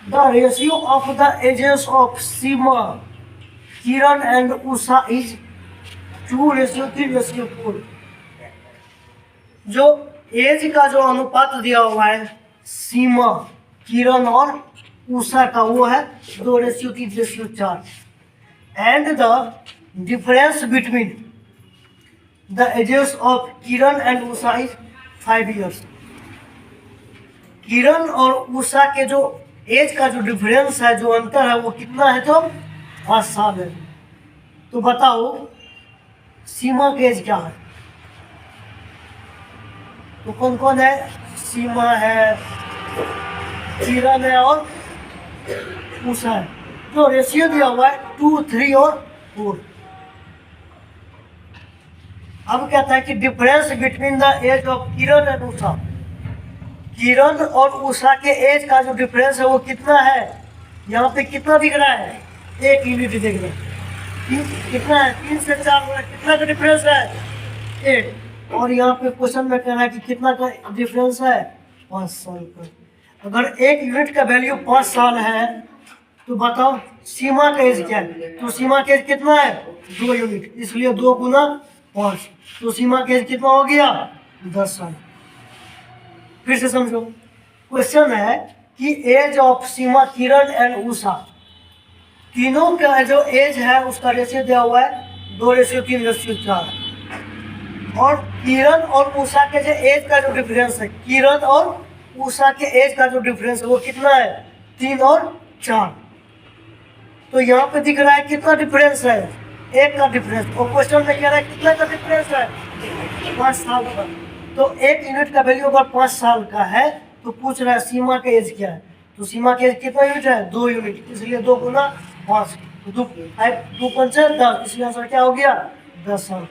The ratio of the ages of Seema, Kiran and Usha is 2:3:4। जो as का जो अनुपात दिया हुआ है सीमा, किरण और उषा का, वो है 2:3:4। And the difference between the ages of Kiran and Usha is 5 years। Kiran और उषा के जो एज का जो डिफरेंस है, जो अंतर है, वो कितना है? तो 5 साल है। तो बताओ सीमा की एज क्या है? तो कौन कौन है? सीमा है, किरण है और उषा है। तो रेशियो दिया हुआ है 2, 3 और 4। अब कहता है कि difference between the age of Kiran and Usha, Kiran और उषा के एज का जो डिफरेंस है वो कितना है? यहाँ पे कितना दिख रहा है? 1 यूनिट दिख रहा है। कितना है? 3 से 4 कितना का डिफरेंस है? 8। और यहाँ पे क्वेश्चन में कहना है कि कितना का डिफरेंस है? 5 साल का। अगर 1 यूनिट का वैल्यू 5 साल है तो बताओ सीमा का एज क्या है? तो सीमा का एज कितना है? 2 यूनिट, इसलिए 2 गुना 5। तो सीमा का एज कितना हो गया? 10 साल। फिर से समझो, क्वेश्चन है कि age of Seema, Kiran and Usha, तीनों का जो एज है उसका रेशियो दिया हुआ है 2:3:4। और किरण और उषा के जो एज का जो डिफरेंस है, किरण और उषा के एज का जो डिफरेंस है वो कितना है? 3 और 4। तो यहाँ पे दिख रहा है कितना डिफरेंस है? 1 का डिफरेंस। और क्वेश्चन में कह रहा है कितना का डिफरेंस है? 5 साल का। तो 1 यूनिट का वैल्यू अगर 5 साल का है तो पूछ रहा है सीमा का एज क्या है? तो सीमा का एज कितना यूनिट है? 2 यूनिट, इसलिए 2 गुना 5, 2 5 10, इसलिए आंसर क्या हो गया? 10 साल।